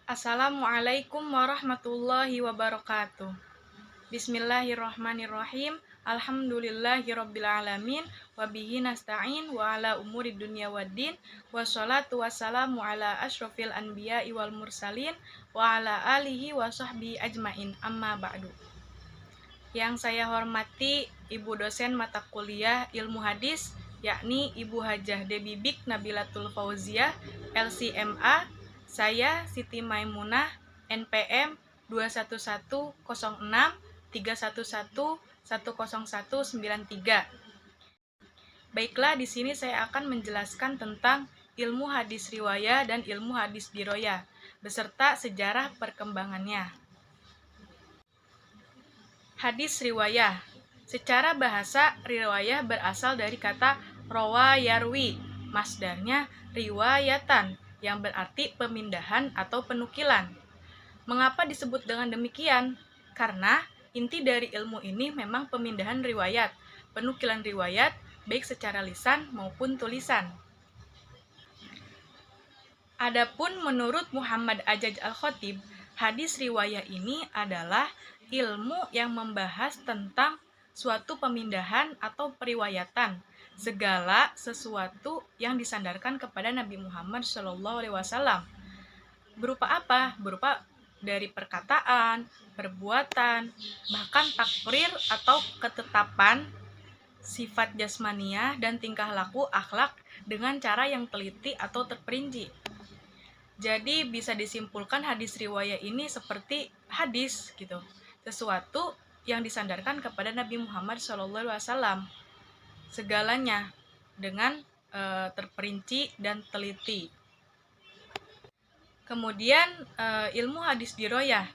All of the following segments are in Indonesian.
Assalamualaikum warahmatullahi wabarakatuh. Bismillahirrahmanirrahim. Alhamdulillahirrabbilalamin. Wabihi nasta'in wa ala umuri dunya waddin. Wassalatu wassalamu ala ashrafil anbiya'i wal mursalin. Wa ala alihi wa sahbihi ajmain. Amma ba'du. Yang saya hormati Ibu dosen mata kuliah ilmu hadis, yakni Ibu Hajah Debibik Nabilatul Fauziah, LCMA. Saya Siti Maimunah, NPM 2110631111093. Baiklah, di sini saya akan menjelaskan tentang ilmu hadis riwayah dan ilmu hadis diroyah beserta sejarah perkembangannya. Hadis riwayah. Secara bahasa, riwayah berasal dari kata rawa yarwi, masdarnya riwayatan, yang berarti pemindahan atau penukilan. Mengapa disebut dengan demikian? Karena inti dari ilmu ini memang pemindahan riwayat, penukilan riwayat, baik secara lisan maupun tulisan. Adapun menurut Muhammad Ajaj Al-Khatib, hadis riwayah ini adalah ilmu yang membahas tentang suatu pemindahan atau periwayatan segala sesuatu yang disandarkan kepada Nabi Muhammad SAW. Berupa apa? Berupa dari perkataan, perbuatan, bahkan takrir atau ketetapan sifat jasmaniah dan tingkah laku akhlak dengan cara yang teliti atau terperinci. Jadi bisa disimpulkan hadis riwayah ini seperti hadis gitu, sesuatu yang disandarkan kepada Nabi Muhammad SAW, segalanya dengan terperinci dan teliti. Kemudian ilmu hadis diroyah.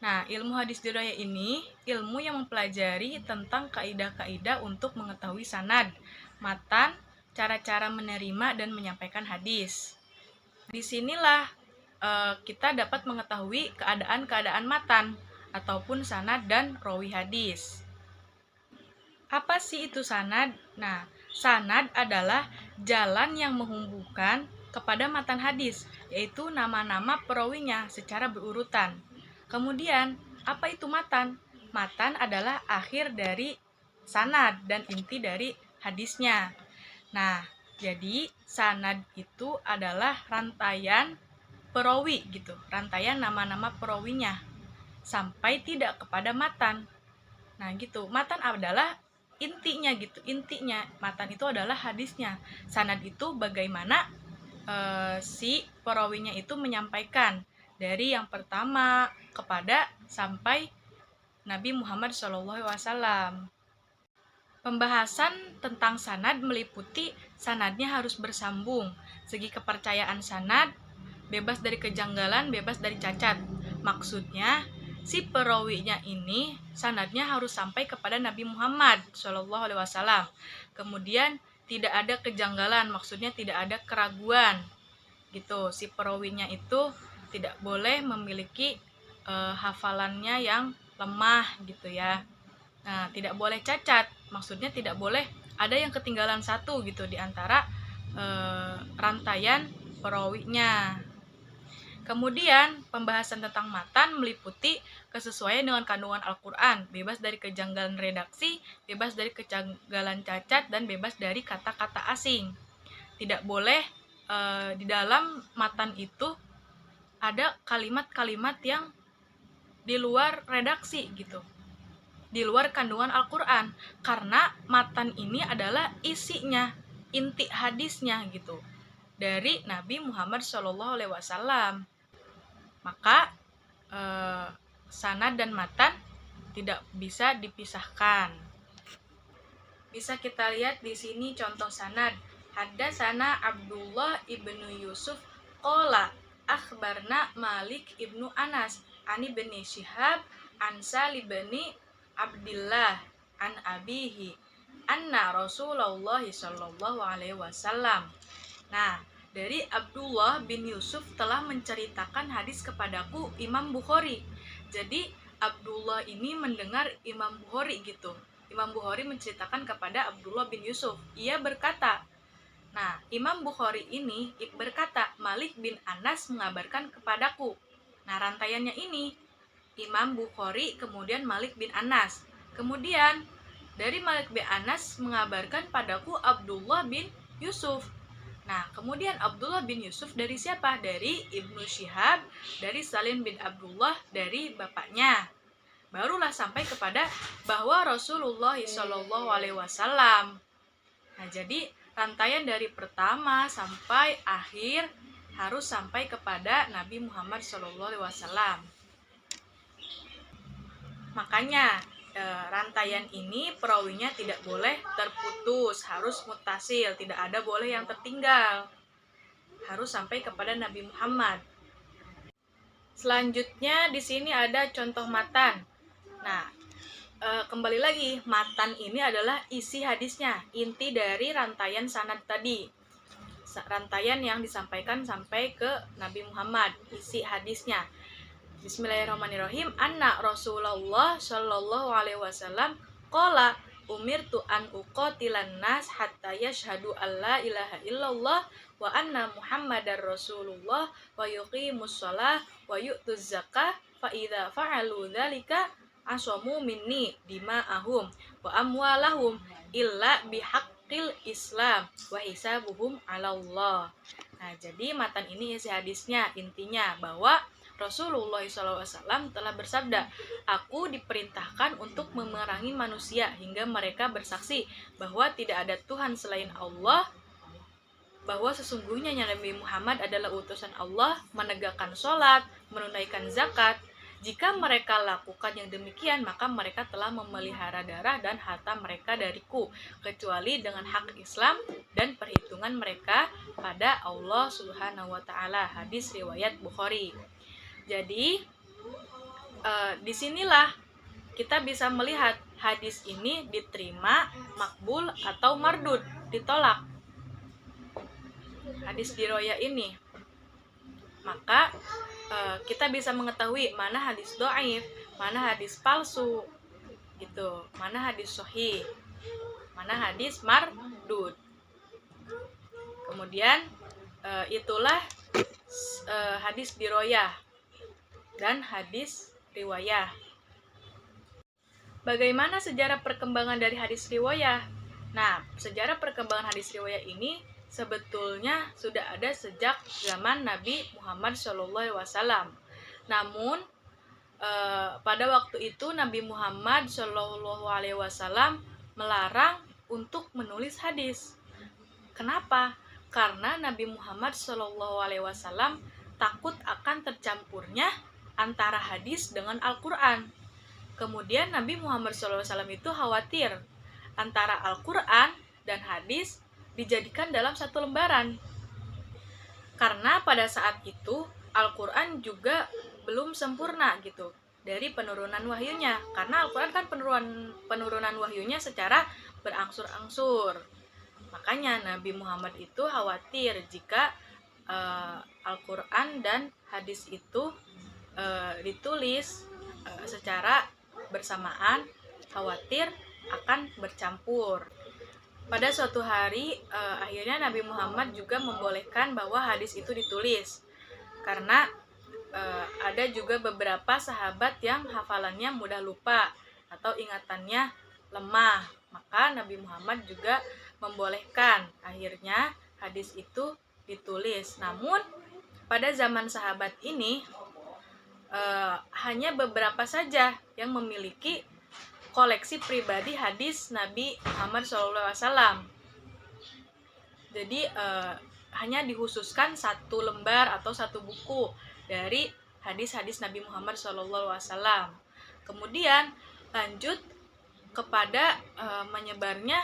Nah, ilmu hadis diroyah ini ilmu yang mempelajari tentang kaidah-kaidah untuk mengetahui sanad, matan, cara-cara menerima dan menyampaikan hadis. Disinilah kita dapat mengetahui keadaan-keadaan matan ataupun sanad dan rawi hadis. Apa sih itu sanad? Nah, sanad adalah jalan yang menghubungkan kepada matan hadis, yaitu nama-nama perawinya secara berurutan. Kemudian, apa itu matan? Matan adalah akhir dari sanad dan inti dari hadisnya. Nah, jadi sanad itu adalah rantaian perawi gitu, rantaian nama-nama perawinya sampai tidak kepada matan. Nah, gitu. Matan adalah intinya gitu, intinya matan itu adalah hadisnya. Sanad itu bagaimana si perawinya itu menyampaikan dari yang pertama kepada sampai Nabi Muhammad SAW. Pembahasan tentang sanad meliputi sanadnya harus bersambung, segi kepercayaan sanad, bebas dari kejanggalan, bebas dari cacat. Maksudnya si perawinya ini sanadnya harus sampai kepada Nabi Muhammad SAW. Kemudian tidak ada kejanggalan, maksudnya tidak ada keraguan gitu. Si perawinya itu tidak boleh memiliki hafalannya yang lemah gitu ya. Nah, tidak boleh cacat, maksudnya tidak boleh ada yang ketinggalan satu gitu di antara rantaian perawinya. Kemudian, pembahasan tentang matan meliputi kesesuaian dengan kandungan Al-Quran, bebas dari kejanggalan redaksi, bebas dari kejanggalan cacat, dan bebas dari kata-kata asing. Tidak boleh di dalam matan itu ada kalimat-kalimat yang di luar redaksi gitu, di luar kandungan Al-Quran, karena matan ini adalah isinya, inti hadisnya gitu, dari Nabi Muhammad SAW. Maka sanad dan matan tidak bisa dipisahkan. Bisa kita lihat di sini contoh sanad. Haddatsana Abdullah ibnu Yusuf qala akhbarna Malik ibnu Anas ani bin Syihab an Salih bin Abdillah an abihi anna Rasulullah sallallahu alaihi wasallam. Nah, dari Abdullah bin Yusuf telah menceritakan hadis kepadaku Imam Bukhari. Jadi Abdullah ini mendengar Imam Bukhari gitu. Imam Bukhari menceritakan kepada Abdullah bin Yusuf. Ia berkata, nah Imam Bukhari ini berkata, Malik bin Anas mengabarkan kepadaku. Nah, rantaiannya ini Imam Bukhari, kemudian Malik bin Anas. Kemudian dari Malik bin Anas mengabarkan padaku Abdullah bin Yusuf. Nah, kemudian Abdullah bin Yusuf dari siapa? Dari Ibnu Syihab, dari Salim bin Abdullah, dari bapaknya. Barulah sampai kepada bahwa Rasulullah SAW. Nah, jadi rantaian dari pertama sampai akhir harus sampai kepada Nabi Muhammad SAW. Makanya rantaian ini perawinya tidak boleh terputus, harus mutasil, tidak ada boleh yang tertinggal. Harus sampai kepada Nabi Muhammad. Selanjutnya di sini ada contoh matan. Nah, kembali lagi, matan ini adalah isi hadisnya, inti dari rantaian sanad tadi. Rantaian yang disampaikan sampai ke Nabi Muhammad, isi hadisnya. Bismillahirrahmanirrahim. Anna Rasulullah Shallallahu alaihi wasallam qala umirtu an uqatilan nas hatta yashhadu alla ilaha illallah wa anna Muhammadar Rasulullah wa yuqimus shalah wa yu'tuz zakah fa idza fa'alu dzalika asamu minni dima'ahum wa amwalahum illa bihaqqil Islam wa hisabuhum 'ala Allah. Nah, jadi matan ini isi hadisnya, intinya bahwa Rasulullah SAW telah bersabda, "Aku diperintahkan untuk memerangi manusia hingga mereka bersaksi bahwa tidak ada Tuhan selain Allah, bahwa sesungguhnya Nabi Muhammad adalah utusan Allah, menegakkan sholat, menunaikan zakat. Jika mereka lakukan yang demikian, maka mereka telah memelihara darah dan harta mereka dariku, kecuali dengan hak Islam dan perhitungan mereka pada Allah Subhanahu wa Ta'ala." Hadis riwayat Bukhari. Jadi disinilah kita bisa melihat hadis ini diterima, makbul atau mardud, ditolak. Hadis diroya ini, maka kita bisa mengetahui mana hadis dhaif, mana hadis palsu, gitu, mana hadis sahih, mana hadis mardud. Kemudian itulah hadis diroyah dan hadis riwayah. Bagaimana sejarah perkembangan dari hadis riwayah? Nah, sejarah perkembangan hadis riwayah ini sebetulnya sudah ada sejak zaman Nabi Muhammad SAW. Namun pada waktu itu Nabi Muhammad SAW melarang untuk menulis hadis. Kenapa? Karena Nabi Muhammad SAW takut akan tercampurnya antara hadis dengan Al-Quran. Kemudian Nabi Muhammad SAW itu khawatir antara Al-Quran dan hadis dijadikan dalam satu lembaran. Karena pada saat itu Al-Quran juga belum sempurna gitu dari penurunan wahyunya. Karena Al-Quran kan penurunan wahyunya secara berangsur-angsur. Makanya Nabi Muhammad itu khawatir jika Al-Quran dan hadis itu ditulis secara bersamaan, khawatir akan bercampur. Pada suatu hari akhirnya Nabi Muhammad juga membolehkan bahwa hadis itu ditulis, karena ada juga beberapa sahabat yang hafalannya mudah lupa atau ingatannya lemah. Maka Nabi Muhammad juga membolehkan akhirnya hadis itu ditulis. Namun pada zaman sahabat ini hanya beberapa saja yang memiliki koleksi pribadi hadis Nabi Muhammad SAW. Jadi hanya dikhususkan satu lembar atau satu buku dari hadis-hadis Nabi Muhammad SAW. Kemudian lanjut kepada menyebarnya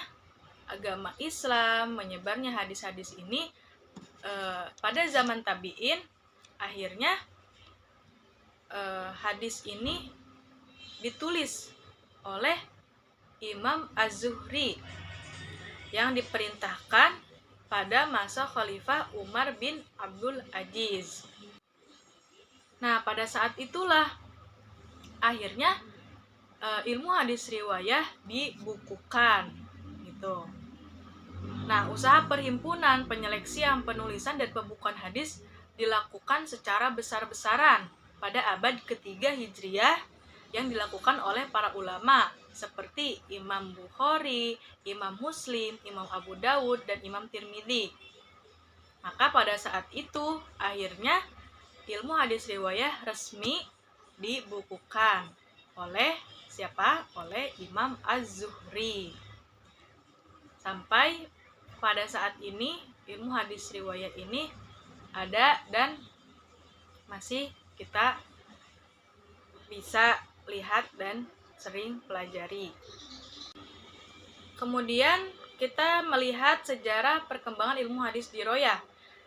agama Islam, menyebarnya hadis-hadis ini pada zaman tabi'in. Akhirnya hadis ini ditulis oleh Imam Az-Zuhri yang diperintahkan pada masa Khalifah Umar bin Abdul Aziz. Nah, pada saat itulah akhirnya ilmu hadis riwayah dibukukan gitu. Nah, usaha perhimpunan, penyeleksian, penulisan dan pembukuan hadis dilakukan secara besar-besaran pada abad ketiga Hijriah yang dilakukan oleh para ulama seperti Imam Bukhari, Imam Muslim, Imam Abu Dawud, dan Imam Tirmidzi. Maka pada saat itu akhirnya ilmu hadis riwayah resmi dibukukan oleh siapa? Oleh Imam Az-Zuhri. Sampai pada saat ini ilmu hadis riwayah ini ada dan masih kita bisa lihat dan sering pelajari. Kemudian kita melihat sejarah perkembangan ilmu hadis diroyah.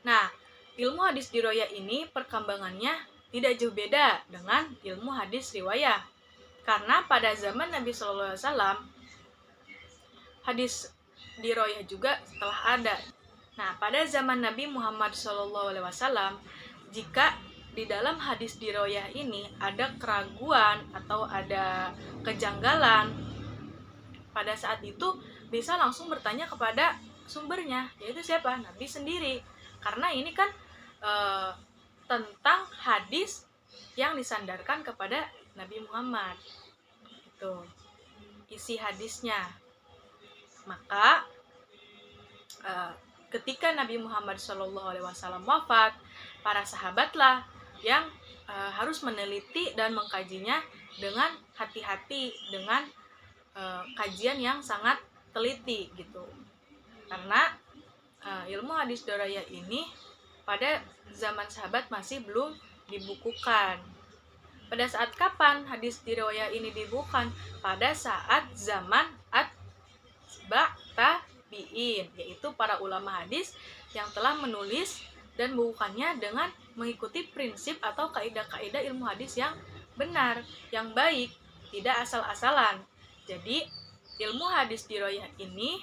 Nah, ilmu hadis diroyah ini perkembangannya tidak jauh beda dengan ilmu hadis riwayah. Karena pada zaman Nabi SAW, hadis diroyah juga telah ada. Nah, pada zaman Nabi Muhammad SAW, jika di dalam hadis diroyah ini ada keraguan atau ada kejanggalan, pada saat itu bisa langsung bertanya kepada sumbernya, yaitu siapa? Nabi sendiri. Karena ini kan tentang hadis yang disandarkan kepada Nabi Muhammad. Itu isi hadisnya. Maka ketika Nabi Muhammad SAW wafat, para sahabatlah yang harus meneliti dan mengkajinya dengan hati-hati, dengan kajian yang sangat teliti gitu. Karena ilmu hadis diroyah ini pada zaman sahabat masih belum dibukukan. Pada saat kapan hadis diroyah ini dibukukan? Pada saat zaman atba' tabi'in, yaitu para ulama hadis yang telah menulis dan membukukannya dengan mengikuti prinsip atau kaidah-kaidah ilmu hadis yang benar, yang baik, tidak asal-asalan. Jadi ilmu hadis diroyah ini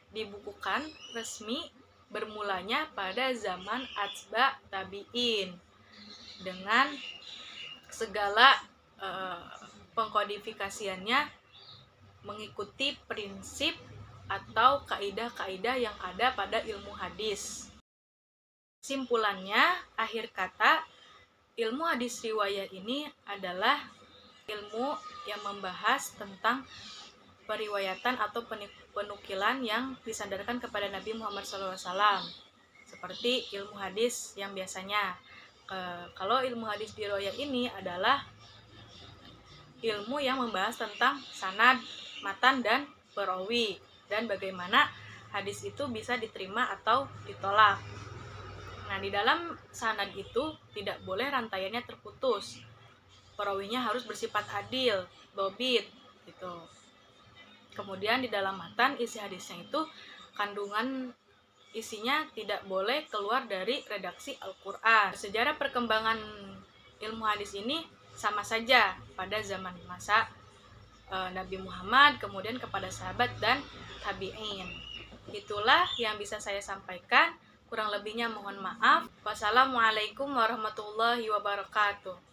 dibukukan resmi bermulanya pada zaman atba' tabi'in dengan segala pengkodifikasiannya mengikuti prinsip atau kaidah-kaidah yang ada pada ilmu hadis. Simpulannya, akhir kata, ilmu hadis riwayah ini adalah ilmu yang membahas tentang periwayatan atau penukilan yang disandarkan kepada Nabi Muhammad SAW, seperti ilmu hadis yang biasanya. Kalau ilmu hadis riwayah ini adalah ilmu yang membahas tentang sanad, matan, dan perawi, dan bagaimana hadis itu bisa diterima atau ditolak. Nah, di dalam sanad itu tidak boleh rantaiannya terputus. Perawinya harus bersifat adil, dobit, gitu. Kemudian di dalam matan isi hadisnya itu kandungan isinya tidak boleh keluar dari redaksi Al-Quran. Sejarah perkembangan ilmu hadis ini sama saja pada zaman masa Nabi Muhammad, kemudian kepada sahabat dan tabi'in. Itulah yang bisa saya sampaikan. Kurang lebihnya mohon maaf. Wassalamualaikum warahmatullahi wabarakatuh.